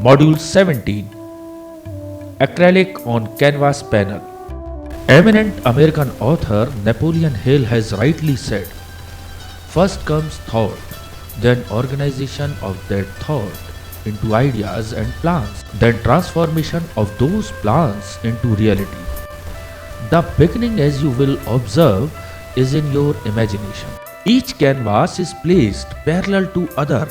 Module 17, Acrylic on Canvas Panel. Eminent American author Napoleon Hill has rightly said, first comes thought, then organization of that thought into ideas and plans, then transformation of those plans into reality. The beginning, as you will observe, is in your imagination. Each canvas is placed parallel to other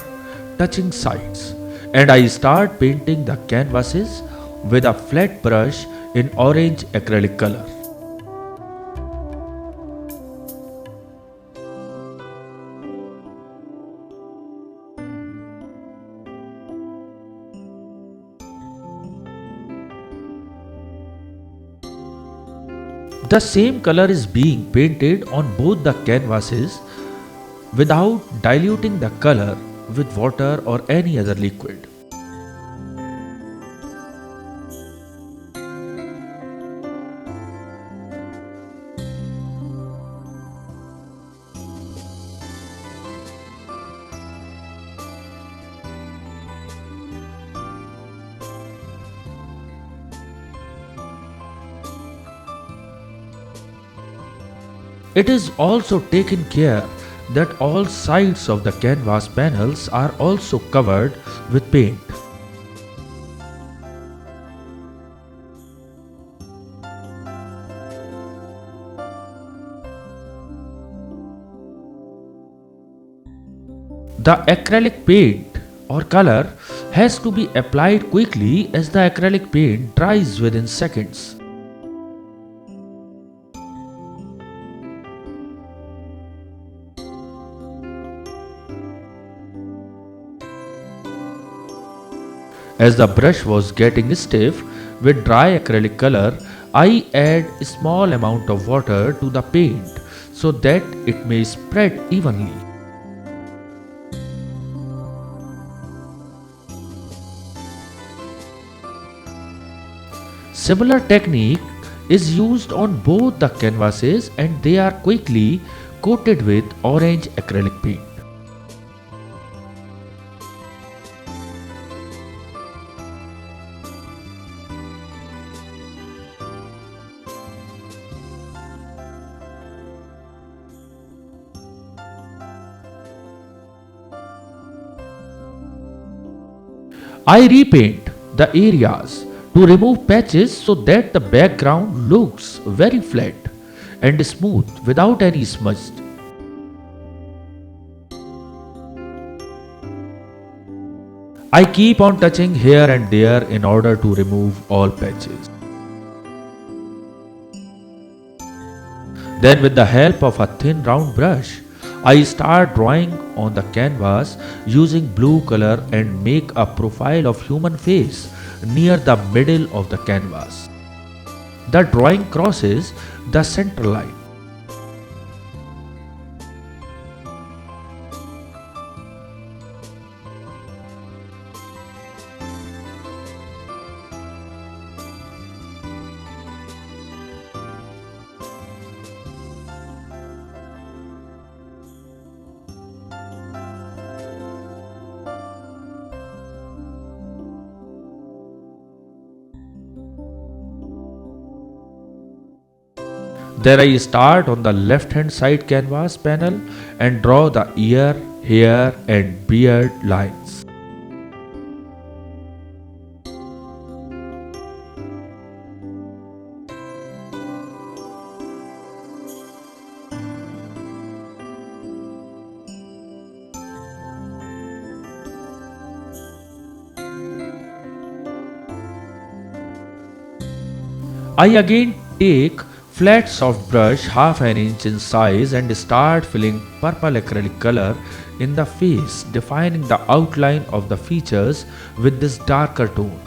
touching sides, and I start painting the canvases with a flat brush in orange acrylic color. The same color is being painted on both the canvases without diluting the color with water or any other liquid. It is also taken care that all sides of the canvas panels are also covered with paint. The acrylic paint or color has to be applied quickly as the acrylic paint dries within seconds. As the brush was getting stiff with dry acrylic color, I add a small amount of water to the paint so that it may spread evenly. Similar technique is used on both the canvases and they are quickly coated with orange acrylic paint. I repaint the areas to remove patches so that the background looks very flat and smooth without any smudge. I keep on touching here and there in order to remove all patches. Then with the help of a thin round brush, I start drawing on the canvas using blue color and make a profile of human face near the middle of the canvas. The drawing crosses the center line. Then I start on the left hand side canvas panel and draw the ear, hair and beard lines. I again take flat soft brush half an inch in size and start filling purple acrylic color in the face, defining the outline of the features with this darker tone.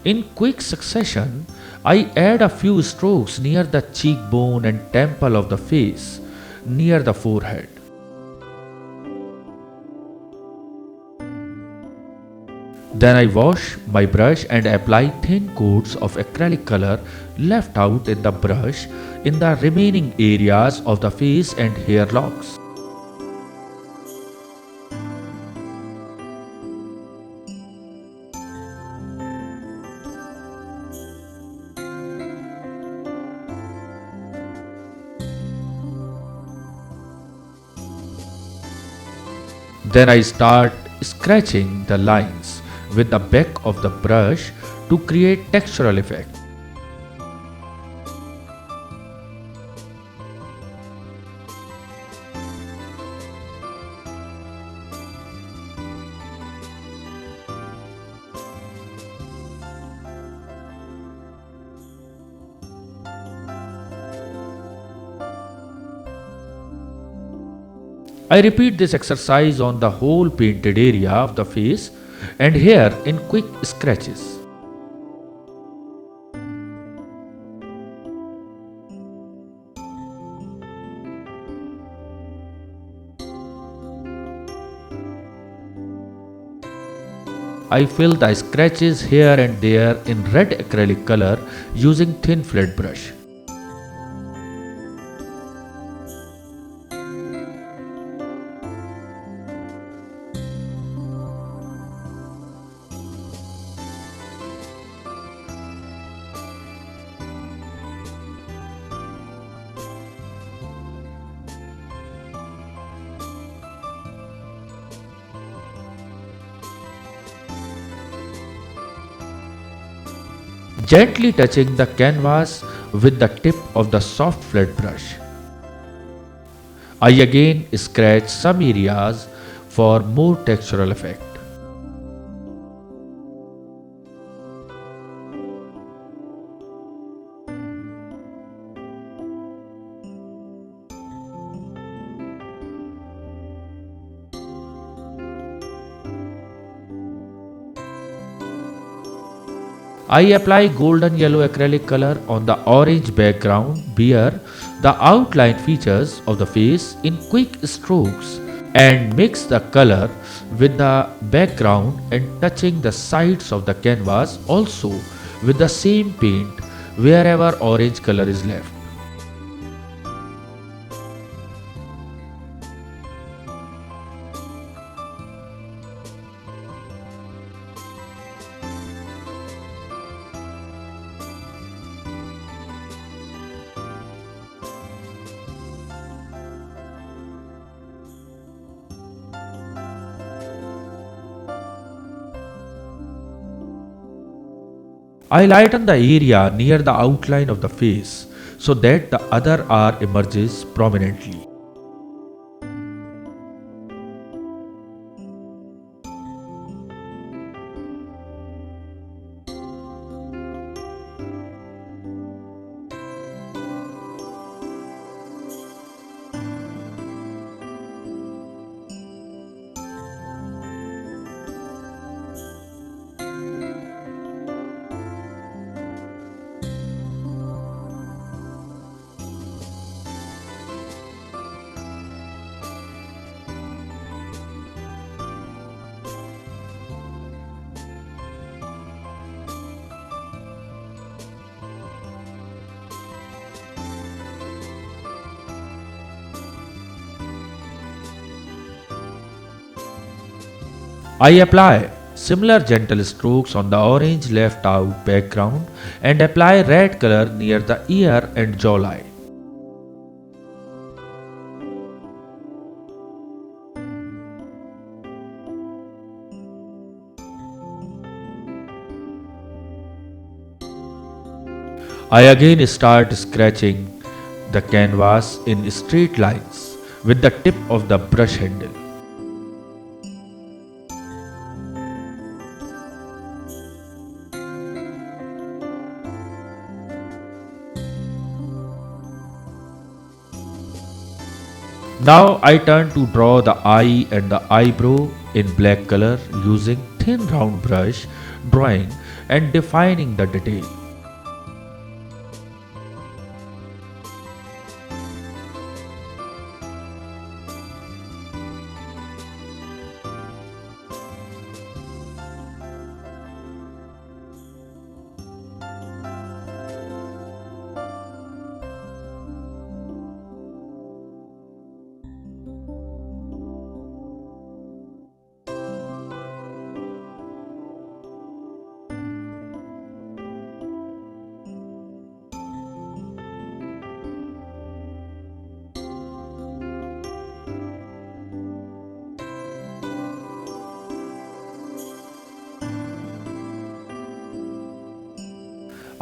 In quick succession, I add a few strokes near the cheekbone and temple of the face, near the forehead. Then I wash my brush and apply thin coats of acrylic color left out in the brush in the remaining areas of the face and hair locks. Then I start scratching the lines with the back of the brush to create textural effect. I repeat this exercise on the whole painted area of the face and hair in quick scratches. I fill the scratches here and there in red acrylic color using thin flat brush. Gently touching the canvas with the tip of the soft flat brush. I again scratch some areas for more textural effect. I apply golden yellow acrylic color on the orange background where the outline features of the face in quick strokes and mix the color with the background and touching the sides of the canvas also with the same paint wherever orange color is left. I lighten the area near the outline of the face so that the other eye emerges prominently. I apply similar gentle strokes on the orange left out background and apply red color near the ear and jawline. I again start scratching the canvas in straight lines with the tip of the brush handle. Now I turn to draw the eye and the eyebrow in black color using thin round brush, drawing and defining the detail.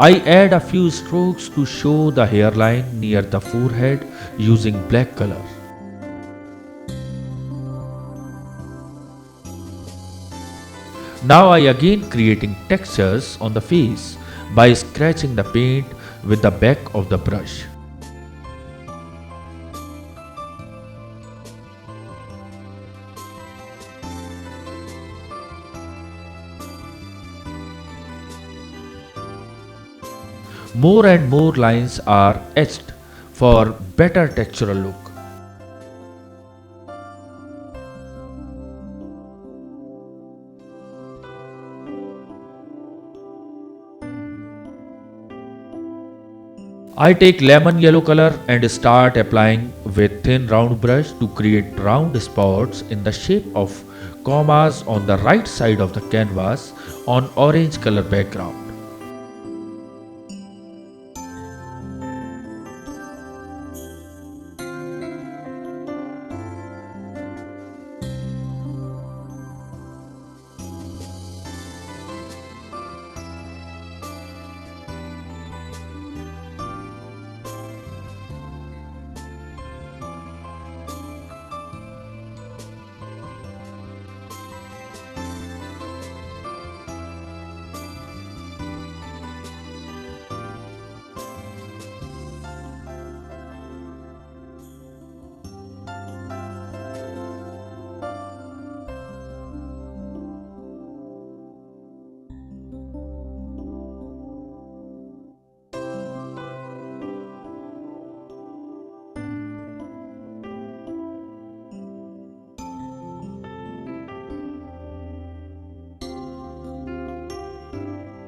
I add a few strokes to show the hairline near the forehead using black color. Now I again creating textures on the face by scratching the paint with the back of the brush. More and more lines are etched for better textural look. I take lemon yellow color and start applying with thin round brush to create round spots in the shape of commas on the right side of the canvas on orange color background.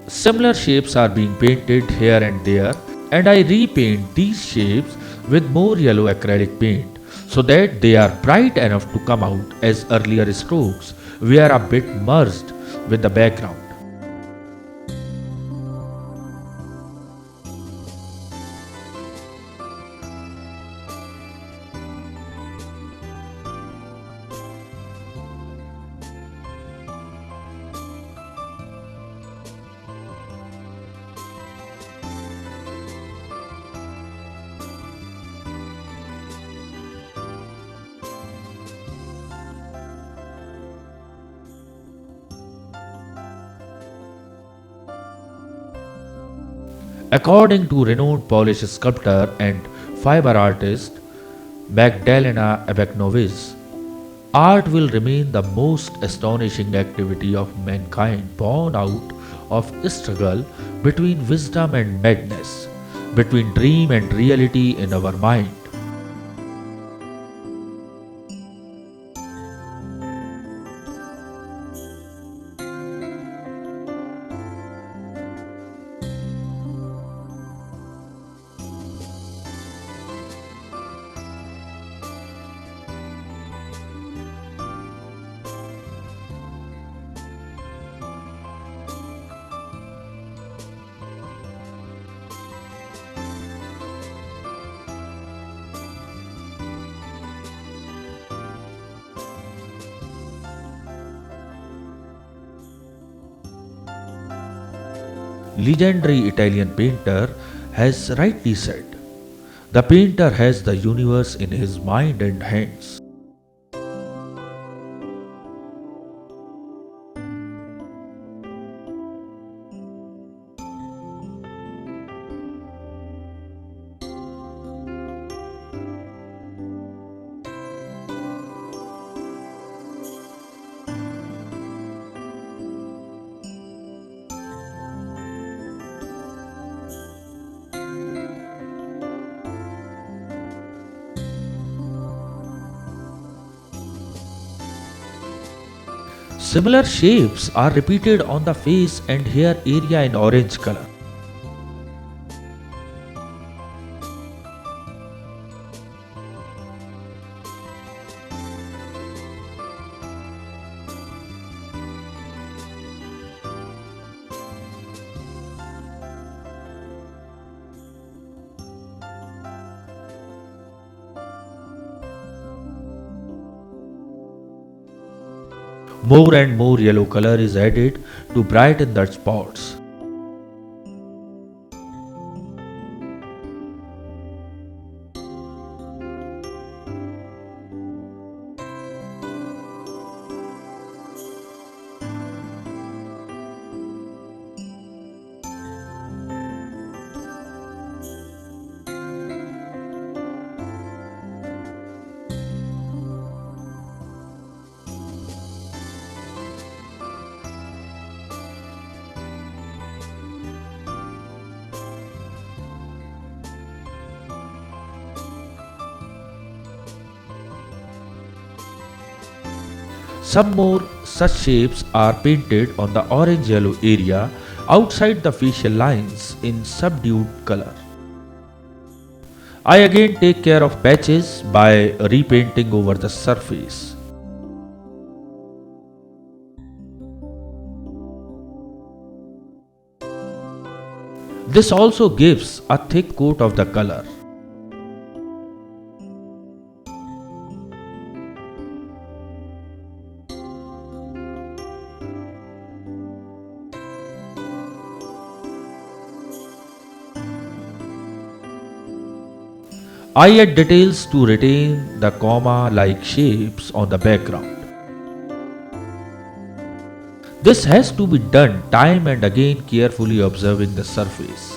Similar shapes are being painted here and there, and I repaint these shapes with more yellow acrylic paint so that they are bright enough to come out as earlier strokes were a bit merged with the background. According to renowned Polish sculptor and fiber artist Magdalena Abeknovic, art will remain the most astonishing activity of mankind born out of struggle between wisdom and madness, between dream and reality in our mind. Legendary Italian painter has rightly said, "The painter has the universe in his mind and hands." Similar shapes are repeated on the face and hair area in orange color. More and more yellow color is added to brighten the spots. Some more such shapes are painted on the orange-yellow area outside the facial lines in subdued color. I again take care of patches by repainting over the surface. This also gives a thick coat of the color. I add details to retain the comma-like shapes on the background. This has to be done time and again, carefully observing the surface.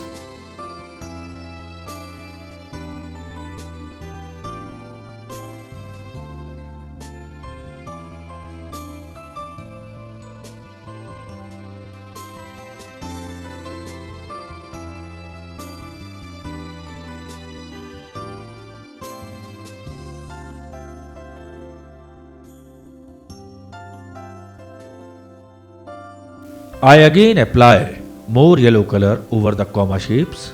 I again apply more yellow color over the comma shapes.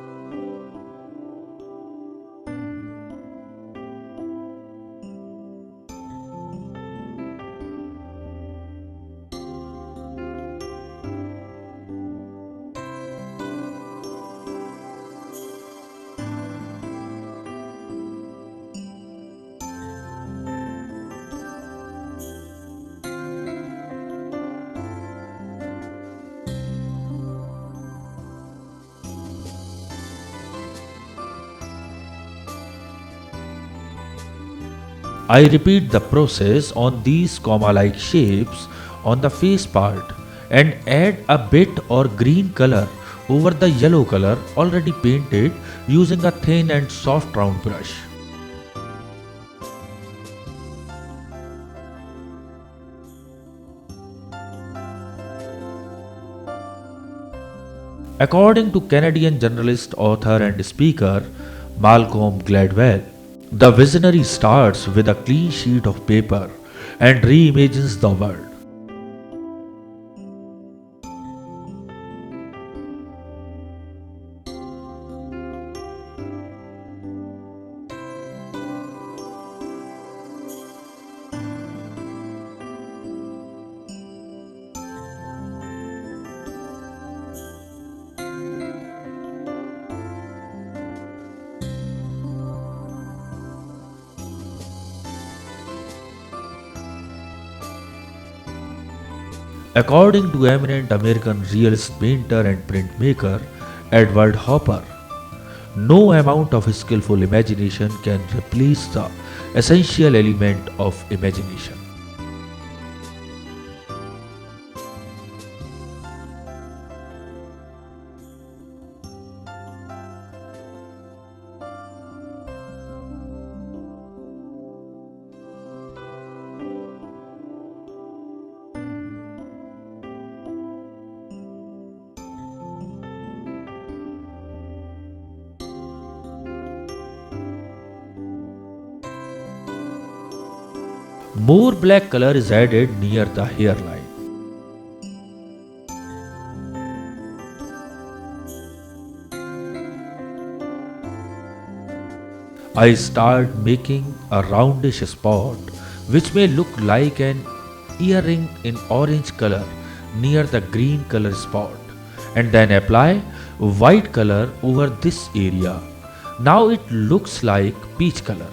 I repeat the process on these comma-like shapes on the face part and add a bit or green color over the yellow color already painted using a thin and soft round brush. According to Canadian journalist, author and speaker Malcolm Gladwell, the visionary starts with a clean sheet of paper and reimagines the world. According to eminent American realist painter and printmaker Edward Hopper, no amount of skillful imagination can replace the essential element of imagination. More black color is added near the hairline. I start making a roundish spot which may look like an earring in orange color near the green color spot, and then apply white color over this area. Now it looks like peach color.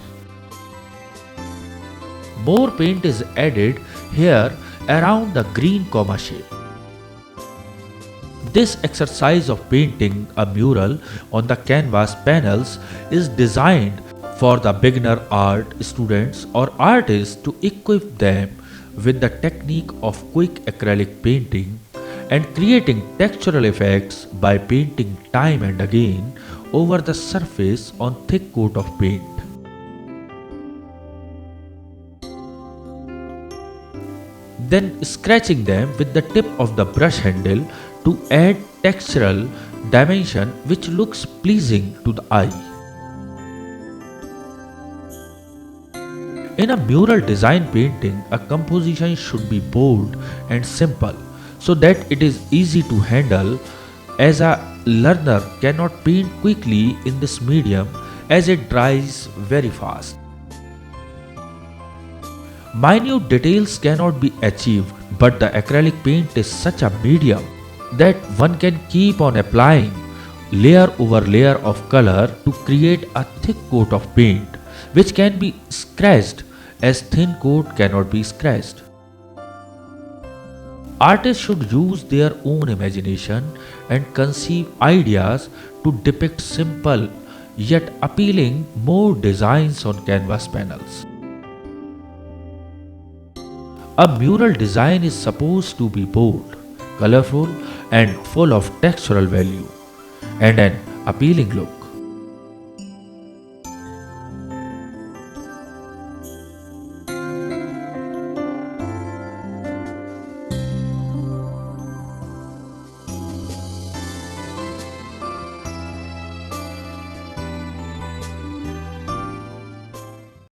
More paint is added here around the green comma shape. This exercise of painting a mural on the canvas panels is designed for the beginner art students or artists to equip them with the technique of quick acrylic painting and creating textural effects by painting time and again over the surface on thick coat of paint. Then scratching them with the tip of the brush handle to add textural dimension which looks pleasing to the eye. In a mural design painting, a composition should be bold and simple so that it is easy to handle, as a learner cannot paint quickly in this medium as it dries very fast. Minute details cannot be achieved, but the acrylic paint is such a medium that one can keep on applying layer over layer of color to create a thick coat of paint which can be scratched as thin coat cannot be scratched. Artists should use their own imagination and conceive ideas to depict simple yet appealing more designs on canvas panels. A mural design is supposed to be bold, colorful, and full of textural value and an appealing look.